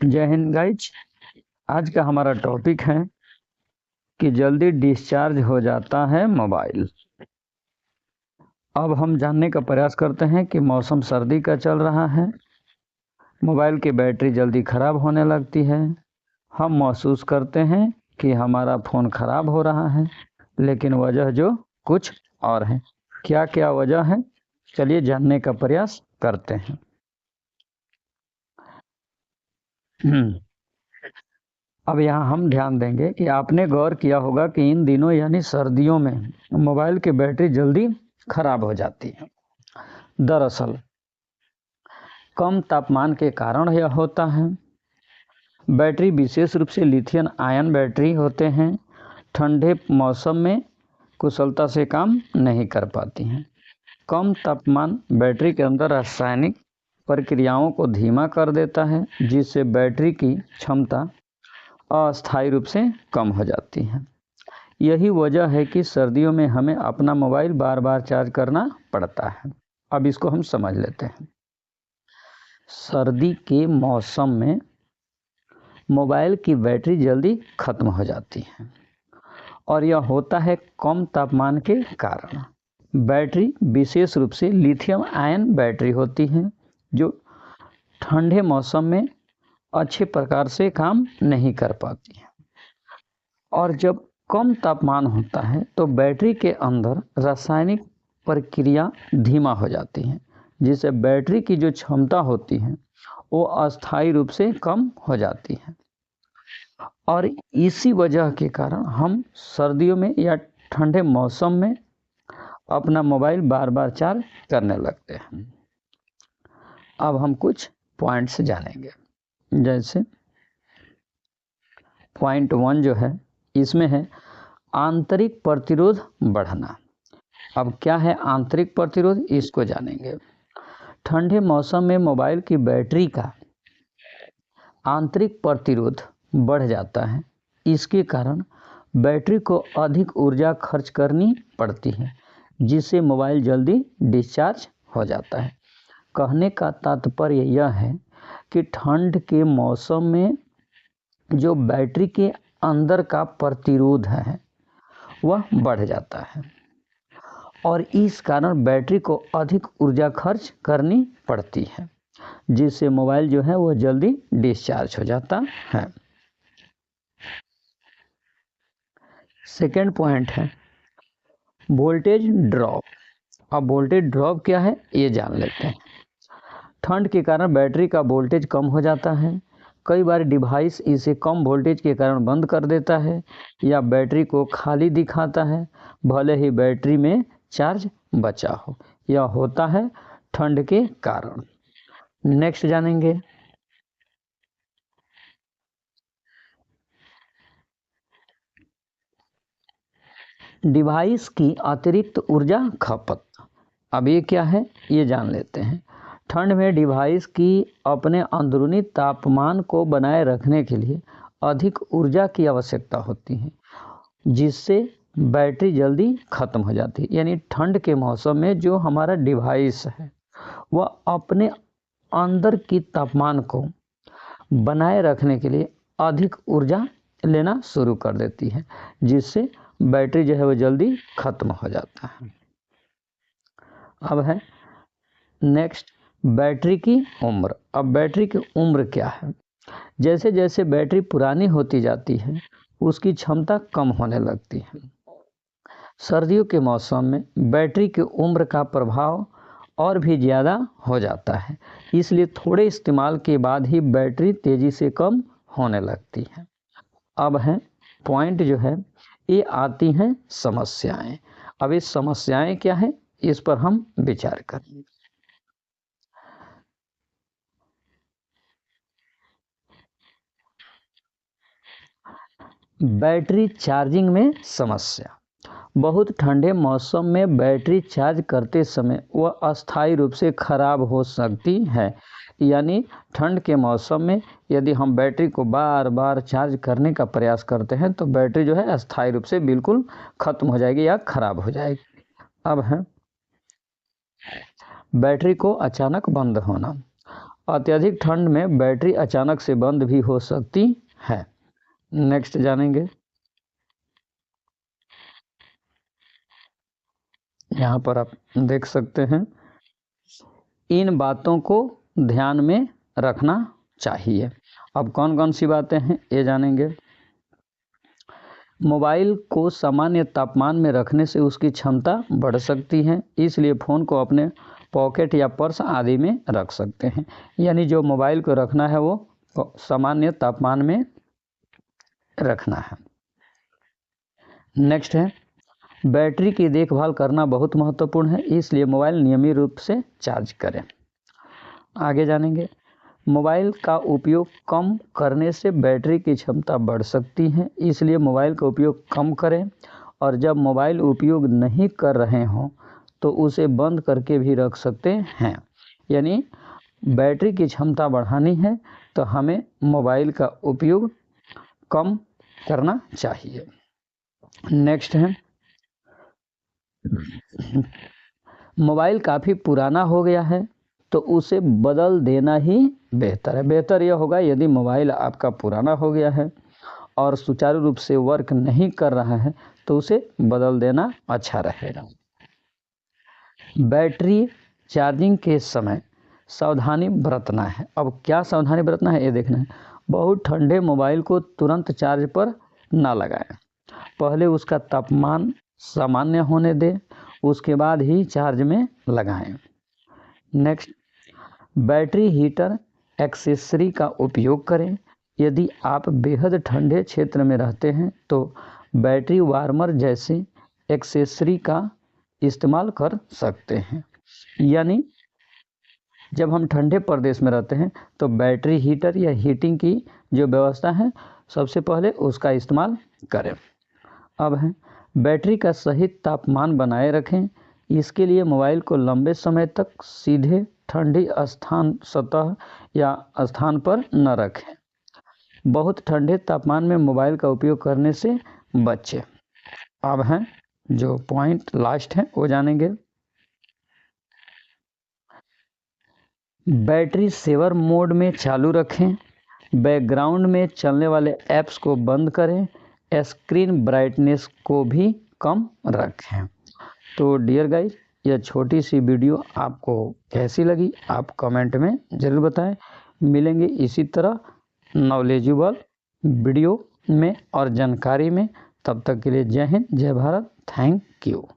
जय हिंद गाइज। आज का हमारा टॉपिक है कि जल्दी डिस्चार्ज हो जाता है मोबाइल। अब हम जानने का प्रयास करते हैं कि मौसम सर्दी का चल रहा है, मोबाइल की बैटरी जल्दी ख़राब होने लगती है। हम महसूस करते हैं कि हमारा फ़ोन ख़राब हो रहा है, लेकिन वजह जो कुछ और है। क्या क्या वजह है, चलिए जानने का प्रयास करते हैं। अब यहाँ हम ध्यान देंगे कि आपने गौर किया होगा कि इन दिनों यानी सर्दियों में मोबाइल की बैटरी जल्दी खराब हो जाती है। दरअसल कम तापमान के कारण यह होता है। बैटरी विशेष रूप से लिथियम आयन बैटरी होते हैं, ठंडे मौसम में कुशलता से काम नहीं कर पाती हैं। कम तापमान बैटरी के अंदर रासायनिक प्रक्रियाओं को धीमा कर देता है, जिससे बैटरी की क्षमता अस्थायी रूप से कम हो जाती है। यही वजह है कि सर्दियों में हमें अपना मोबाइल बार बार चार्ज करना पड़ता है। अब इसको हम समझ लेते हैं। सर्दी के मौसम में मोबाइल की बैटरी जल्दी ख़त्म हो जाती है और यह होता है कम तापमान के कारण। बैटरी विशेष रूप से लिथियम आयन बैटरी होती है, जो ठंडे मौसम में अच्छे प्रकार से काम नहीं कर पाती है। और जब कम तापमान होता है तो बैटरी के अंदर रासायनिक प्रक्रिया धीमा हो जाती है, जिससे बैटरी की जो क्षमता होती है वो अस्थायी रूप से कम हो जाती है। और इसी वजह के कारण हम सर्दियों में या ठंडे मौसम में अपना मोबाइल बार बार चार्ज करने लगते हैं। अब हम कुछ पॉइंट्स जानेंगे। जैसे पॉइंट 1 जो है, इसमें है आंतरिक प्रतिरोध बढ़ना। अब क्या है आंतरिक प्रतिरोध, इसको जानेंगे। ठंडे मौसम में मोबाइल की बैटरी का आंतरिक प्रतिरोध बढ़ जाता है। इसके कारण बैटरी को अधिक ऊर्जा खर्च करनी पड़ती है, जिससे मोबाइल जल्दी डिस्चार्ज हो जाता है। कहने का तात्पर्य यह है कि ठंड के मौसम में जो बैटरी के अंदर का प्रतिरोध है वह बढ़ जाता है और इस कारण बैटरी को अधिक ऊर्जा खर्च करनी पड़ती है, जिससे मोबाइल जो है वो जल्दी डिस्चार्ज हो जाता है। सेकेंड पॉइंट है वोल्टेज ड्रॉप। अब वोल्टेज ड्रॉप क्या है ये जान लेते हैं। ठंड के कारण बैटरी का वोल्टेज कम हो जाता है। कई बार डिवाइस इसे कम वोल्टेज के कारण बंद कर देता है या बैटरी को खाली दिखाता है, भले ही बैटरी में चार्ज बचा हो। यह होता है ठंड के कारण। नेक्स्ट जानेंगे। डिवाइस की अतिरिक्त ऊर्जा खपत। अब ये क्या है ये जान लेते हैं। ठंड में डिवाइस की अपने अंदरूनी तापमान को बनाए रखने के लिए अधिक ऊर्जा की आवश्यकता होती है, जिससे बैटरी जल्दी ख़त्म हो जाती है। यानी ठंड के मौसम में जो हमारा डिवाइस है वह अपने अंदर की तापमान को बनाए रखने के लिए अधिक ऊर्जा लेना शुरू कर देती है, जिससे बैटरी जो है वो जल्दी ख़त्म हो जाता है। अब है नेक्स्ट बैटरी की उम्र। अब बैटरी की उम्र क्या है? जैसे जैसे बैटरी पुरानी होती जाती है उसकी क्षमता कम होने लगती है। सर्दियों के मौसम में बैटरी की उम्र का प्रभाव और भी ज़्यादा हो जाता है, इसलिए थोड़े इस्तेमाल के बाद ही बैटरी तेज़ी से कम होने लगती है। अब है पॉइंट जो है ये आती हैं समस्याएं। अब ये समस्याएं क्या है इस पर हम विचार करेंगे। बैटरी चार्जिंग में समस्या। बहुत ठंडे मौसम में बैटरी चार्ज करते समय वह अस्थायी रूप से खराब हो सकती है। यानी ठंड के मौसम में यदि हम बैटरी को बार बार चार्ज करने का प्रयास करते हैं तो बैटरी जो है अस्थायी रूप से बिल्कुल ख़त्म हो जाएगी या ख़राब हो जाएगी। अब है बैटरी को अचानक बंद होना। अत्यधिक ठंड में बैटरी अचानक से बंद भी हो सकती है। नेक्स्ट जानेंगे। यहाँ पर आप देख सकते हैं, इन बातों को ध्यान में रखना चाहिए। अब कौन कौन सी बातें हैं ये जानेंगे। मोबाइल को सामान्य तापमान में रखने से उसकी क्षमता बढ़ सकती है, इसलिए फ़ोन को अपने पॉकेट या पर्स आदि में रख सकते हैं। यानी जो मोबाइल को रखना है वो सामान्य तापमान में रखना है। नेक्स्ट है, बैटरी की देखभाल करना बहुत महत्वपूर्ण है, इसलिए मोबाइल नियमित रूप से चार्ज करें। आगे जानेंगे। मोबाइल का उपयोग कम करने से बैटरी की क्षमता बढ़ सकती है, इसलिए मोबाइल का उपयोग कम करें। और जब मोबाइल उपयोग नहीं कर रहे हों तो उसे बंद करके भी रख सकते हैं। यानी बैटरी की क्षमता बढ़ानी है तो हमें मोबाइल का उपयोग कम करना चाहिए। नेक्स्ट है, मोबाइल काफ़ी पुराना हो गया है तो उसे बदल देना ही बेहतर है। बेहतर यह होगा यदि मोबाइल आपका पुराना हो गया है और सुचारू रूप से वर्क नहीं कर रहा है तो उसे बदल देना अच्छा रहेगा। बैटरी चार्जिंग के समय सावधानी बरतना है। अब क्या सावधानी बरतना है ये देखना है। बहुत ठंडे मोबाइल को तुरंत चार्ज पर ना लगाएं। पहले उसका तापमान सामान्य होने दें, उसके बाद ही चार्ज में लगाएं। नेक्स्ट, बैटरी हीटर एक्सेसरी का उपयोग करें। यदि आप बेहद ठंडे क्षेत्र में रहते हैं तो बैटरी वार्मर जैसे एक्सेसरी का इस्तेमाल कर सकते हैं। यानी जब हम ठंडे प्रदेश में रहते हैं तो बैटरी हीटर या हीटिंग की जो व्यवस्था है सबसे पहले उसका इस्तेमाल करें। अब है, बैटरी का सही तापमान बनाए रखें। इसके लिए मोबाइल को लंबे समय तक सीधे ठंडी सतह या स्थान पर न रखें। बहुत ठंडे तापमान में मोबाइल का उपयोग करने से बचें। अब हैं जो पॉइंट लास्ट हैं वो जानेंगे। बैटरी सेवर मोड में चालू रखें। बैकग्राउंड में चलने वाले ऐप्स को बंद करें। स्क्रीन ब्राइटनेस को भी कम रखें। तो डियर गाइस, यह छोटी सी वीडियो आपको कैसी लगी आप कमेंट में ज़रूर बताएं। मिलेंगे इसी तरह नॉलेजेबल वीडियो में और जानकारी में। तब तक के लिए जय हिंद, जय भारत, थैंक यू।